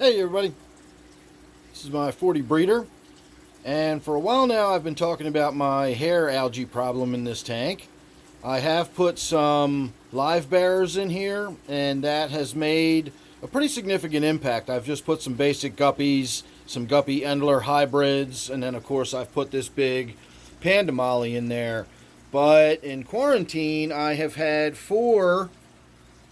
Hey everybody, this is my 40 breeder, and for a while now I've been talking about my hair algae problem in this tank. I have put some live bearers in here, and that has made a pretty significant impact. I've just put some basic guppies, some guppy Endler hybrids, and then of course I've put this big panda molly in there. But in quarantine I have had 4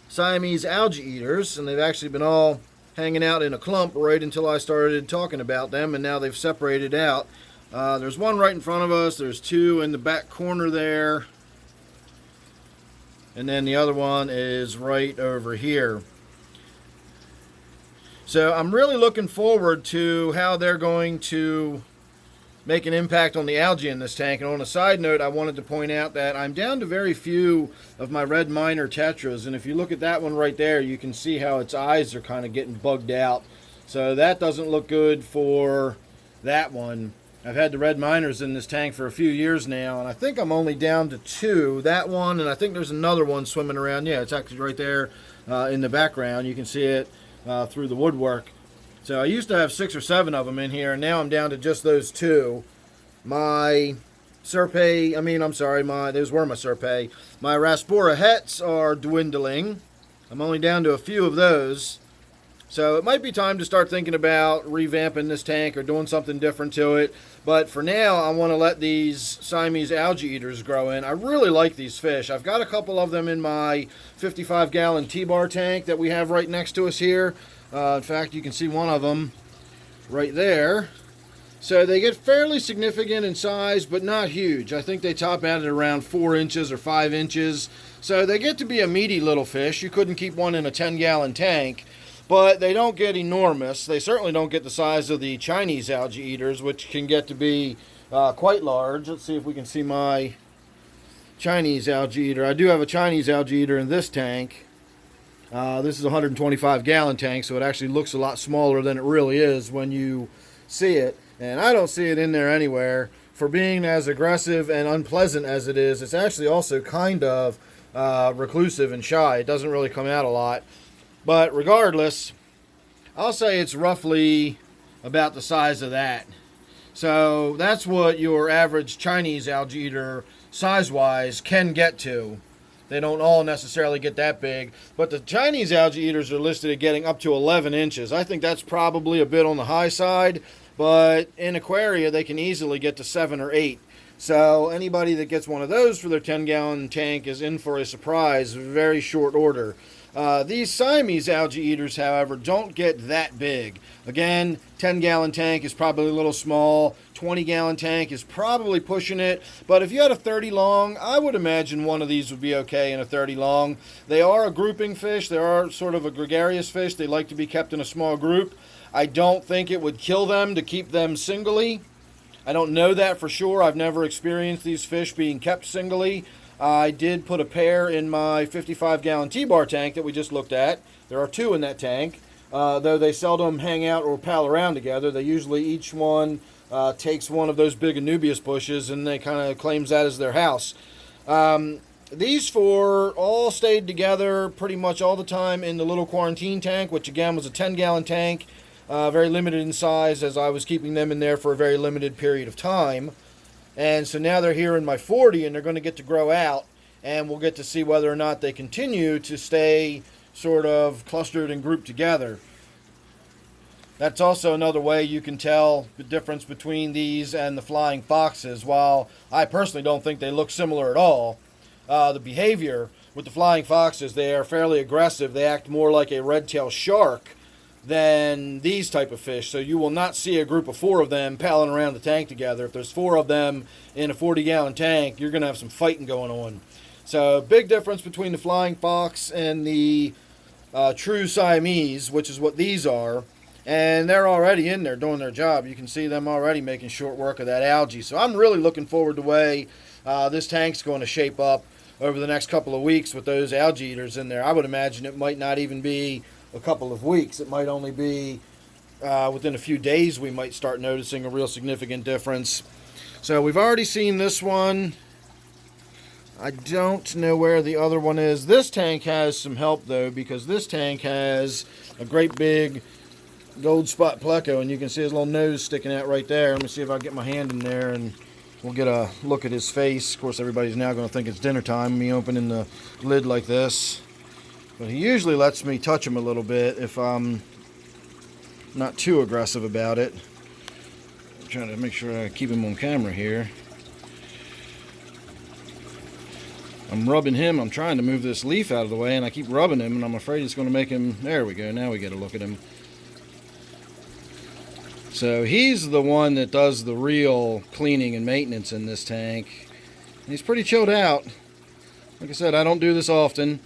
Siamese Algae Eaters, and they've actually been all hanging out in a clump right until I started talking about them, and now they've separated out. There's one right in front of us, there's 2 in the back corner there, and then the other one is right over here. So I'm really looking forward to how they're going to make an impact on the algae in this tank. And on a side note, I wanted to point out that I'm down to very few of my red minor tetras, and if you look at that one right there, you can see how its eyes are kind of getting bugged out. So that doesn't look good for that one. I've had the red minors in this tank for a few years now, and I think I'm only down to 2. That one, and I think there's another one swimming around. Yeah, it's actually right there in the background. You can see it through the woodwork. So I used to have 6 or 7 of them in here, and now I'm down to just those 2. My Serpae, those were my Serpae. My Raspora hets are dwindling. I'm only down to a few of those. So it might be time to start thinking about revamping this tank or doing something different to it. But for now, I want to let these Siamese Algae Eaters grow in. I really like these fish. I've got a couple of them in my 55-gallon T-bar tank that we have right next to us here. In fact, you can see one of them right there. So they get fairly significant in size, but not huge. I think they top out at around 4 inches or 5 inches. So they get to be a meaty little fish. You couldn't keep one in a 10-gallon tank, but they don't get enormous. They certainly don't get the size of the Chinese Algae Eaters, which can get to be quite large. Let's see if we can see my Chinese Algae Eater. I do have a Chinese Algae Eater in this tank. This is a 125-gallon tank, so it actually looks a lot smaller than it really is when you see it. And I don't see it in there anywhere. For being as aggressive and unpleasant as it is, it's actually also kind of reclusive and shy. It doesn't really come out a lot. But regardless, I'll say it's roughly about the size of that. So that's what your average Chinese Algae Eater size-wise can get to. They don't all necessarily get that big, but the Chinese Algae Eaters are listed at getting up to 11 inches. I think that's probably a bit on the high side, but in Aquaria they can easily get to 7 or 8. So anybody that gets one of those for their 10-gallon tank is in for a surprise, very short order. These Siamese Algae Eaters, however, don't get that big. Again, 10-gallon tank is probably a little small. 20-gallon tank is probably pushing it. But if you had a 30 long, I would imagine one of these would be okay in a 30 long. They are a grouping fish. They are sort of a gregarious fish. They like to be kept in a small group. I don't think it would kill them to keep them singly. I don't know that for sure. I've never experienced these fish being kept singly. I did put a pair in my 55-gallon T-bar tank that we just looked at. There are 2 in that tank, though they seldom hang out or pal around together. They usually, each one takes one of those big Anubias bushes, and they kind of claims that as their house. These 4 all stayed together pretty much all the time in the little quarantine tank, which again was a 10-gallon tank, very limited in size, as I was keeping them in there for a very limited period of time. And so now they're here in my 40, and they're going to get to grow out, and we'll get to see whether or not they continue to stay sort of clustered and grouped together. That's also another way you can tell the difference between these and the flying foxes. While I personally don't think they look similar at all, the behavior with the flying foxes, they are fairly aggressive. They act more like a red-tailed shark than these type of fish. So you will not see a group of 4 of them palling around the tank together. If there's 4 of them in a 40-gallon tank, you're going to have some fighting going on. So big difference between the flying fox and the true Siamese, which is what these are. And they're already in there doing their job. You can see them already making short work of that algae. So I'm really looking forward to the way this tank's going to shape up over the next couple of weeks with those Algae Eaters in there. I would imagine it might not even be a couple of weeks. It might only be within a few days we might start noticing a real significant difference. So we've already seen this one. I don't know where the other one is. This tank has some help though, because this tank has a great big gold spot pleco, and you can see his little nose sticking out right there. Let me see if I can get my hand in there and we'll get a look at his face. Of course, everybody's now going to think it's dinner time, me opening the lid like this. But he usually lets me touch him a little bit if I'm not too aggressive about it. I'm trying to make sure I keep him on camera here. I'm rubbing him. I'm trying to move this leaf out of the way, and I keep rubbing him, and I'm afraid it's going to make him... There we go. Now we get a look at him. So he's the one that does the real cleaning and maintenance in this tank. And he's pretty chilled out. Like I said, I don't do this often.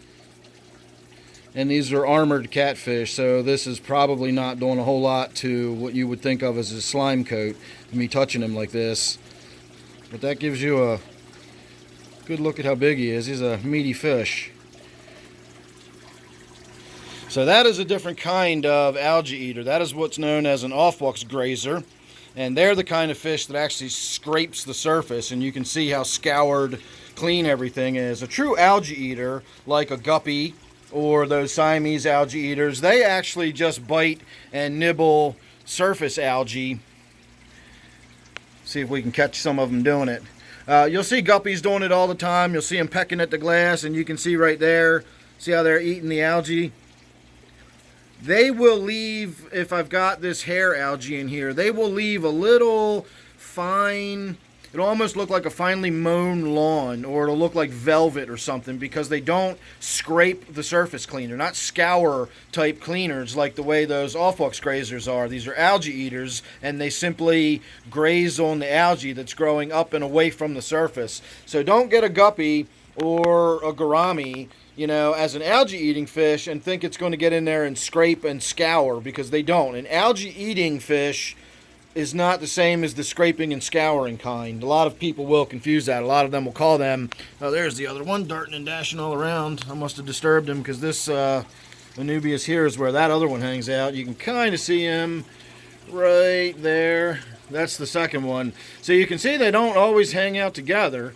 And these are armored catfish, so this is probably not doing a whole lot to what you would think of as a slime coat, me touching him like this. But that gives you a good look at how big he is. He's a meaty fish. So that is a different kind of algae eater. That is what's known as an off-box grazer. And they're the kind of fish that actually scrapes the surface, and you can see how scoured clean everything is. A true algae eater, like a guppy or those Siamese algae eaters, they actually just bite and nibble surface algae. See if we can catch some of them doing it. You'll see guppies doing it all the time. You'll see them pecking at the glass, and you can see right there, see how they're eating the algae? They will leave, if I've got this hair algae in here, they will leave a little fine, it'll almost look like a finely mown lawn, or it'll look like velvet or something, because they don't scrape the surface clean. They're not scour type cleaners like the way those off-box grazers are. These are algae eaters, and they simply graze on the algae that's growing up and away from the surface. So don't get a guppy or a gourami, you know, as an algae eating fish and think it's going to get in there and scrape and scour, because they don't. An algae eating fish is not the same as the scraping and scouring kind. A lot of people will confuse that. A lot of them will call them, oh, there's the other one darting and dashing all around. I must have disturbed him, because this Anubias here is where that other one hangs out. You can kind of see him right there. That's the second one. So you can see they don't always hang out together.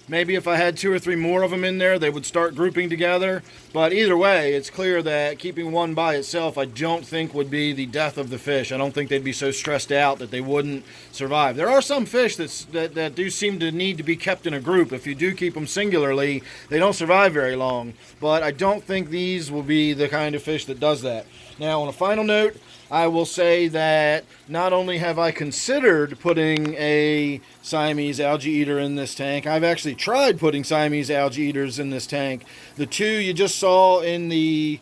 Maybe if I had 2 or 3 more of them in there, they would start grouping together. But either way, it's clear that keeping one by itself, I don't think would be the death of the fish. I don't think they'd be so stressed out that they wouldn't survive. There are some fish that do seem to need to be kept in a group. If you do keep them singularly, they don't survive very long. But I don't think these will be the kind of fish that does that. Now, on a final note, I will say that not only have I considered putting a Siamese algae eater in this tank, I've actually tried putting Siamese algae eaters in this tank. The 2 you just saw in the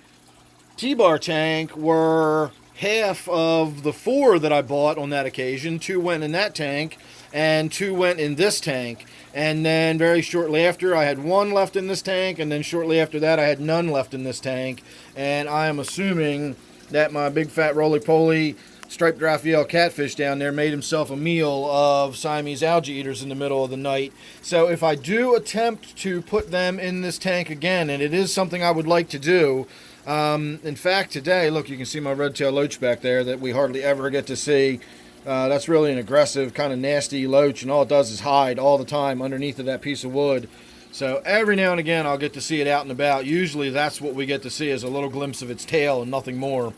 T-bar tank were half of the 4 that I bought on that occasion. 2 went in that tank, and 2 went in this tank. And then very shortly after, I had 1 left in this tank, and then shortly after that, I had none left in this tank. And I am assuming that my big fat roly-poly striped Raphael catfish down there made himself a meal of Siamese algae eaters in the middle of the night. So if I do attempt to put them in this tank again, and it is something I would like to do, in fact today, look, you can see my red-tailed loach back there that we hardly ever get to see. That's really an aggressive, kind of nasty loach, and all it does is hide all the time underneath of that piece of wood. So every now and again I'll get to see it out and about. Usually that's what we get to see, is a little glimpse of its tail and nothing more.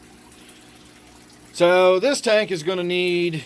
So this tank is going to need,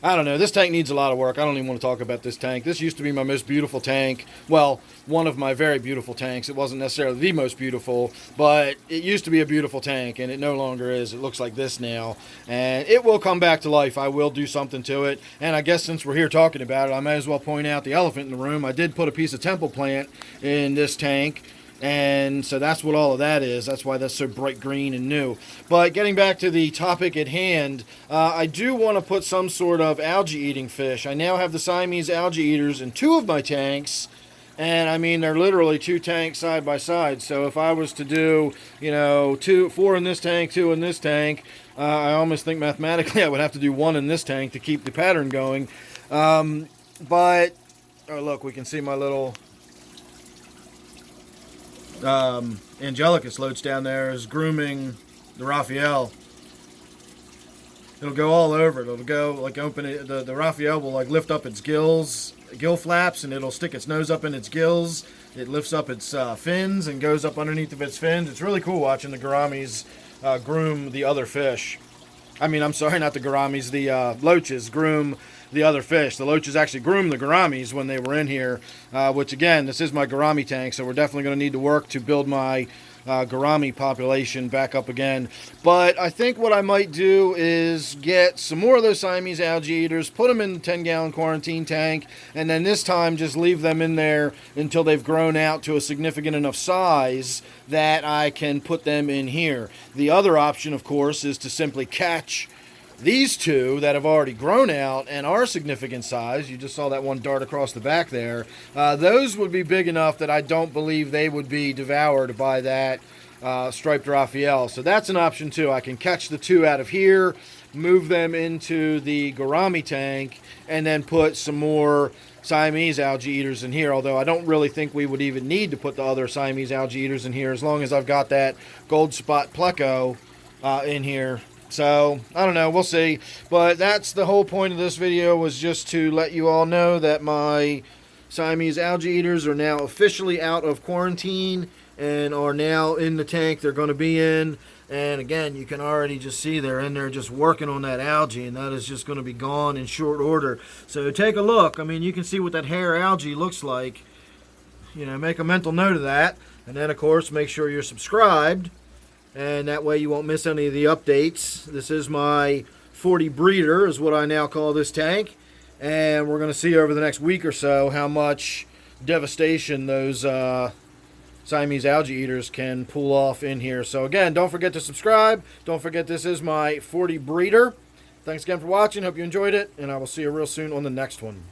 I don't know, this tank needs a lot of work. I don't even want to talk about this tank. This used to be my most beautiful tank. Well, one of my very beautiful tanks. It wasn't necessarily the most beautiful, but it used to be a beautiful tank, and it no longer is. It looks like this now, and it will come back to life. I will do something to it, and I guess since we're here talking about it, I may as well point out the elephant in the room. I did put a piece of temple plant in this tank, and so that's what all of that is. That's why that's so bright green and new. But getting back to the topic at hand, I do want to put some sort of algae eating fish. I now have the Siamese algae eaters in 2 of my tanks, and I mean, they're literally 2 tanks side by side. So if I was to do, you know, 4 in this tank, 2 in this tank, I almost think mathematically I would have to do 1 in this tank to keep the pattern going. But, oh look, we can see my little Angelicus loach down there is grooming the Raphael. It'll go all over it. It'll go like open it. The Raphael will like lift up its gill flaps, and it'll stick its nose up in its gills. It lifts up its fins and goes up underneath of its fins. It's really cool watching the gouramis groom the other fish. I mean, I'm sorry, not the gouramis, the loaches groom the other fish. The loaches actually groomed the gouramis when they were in here, which again, this is my gourami tank, so we're definitely going to need to work to build my gourami population back up again. But I think what I might do is get some more of those Siamese algae eaters, put them in the 10-gallon quarantine tank, and then this time just leave them in there until they've grown out to a significant enough size that I can put them in here. The other option, of course, is to simply catch these two that have already grown out and are significant size. You just saw that one dart across the back there. Those would be big enough that I don't believe they would be devoured by that striped Raphael. So that's an option too. I can catch the two out of here, move them into the gourami tank, and then put some more Siamese algae eaters in here, although I don't really think we would even need to put the other Siamese algae eaters in here as long as I've got that gold spot pleco in here. So, I don't know, we'll see. But that's the whole point of this video, was just to let you all know that my Siamese algae eaters are now officially out of quarantine and are now in the tank they're going to be in. And again, you can already just see they're in there just working on that algae, and that is just going to be gone in short order. So take a look. I mean, you can see what that hair algae looks like. You know, make a mental note of that. And then, of course, make sure you're subscribed. And that way you won't miss any of the updates. This is my 40 breeder, is what I now call this tank. And we're going to see over the next week or so how much devastation those Siamese algae eaters can pull off in here. So again, don't forget to subscribe. Don't forget this is my 40 breeder. Thanks again for watching. Hope you enjoyed it. And I will see you real soon on the next one.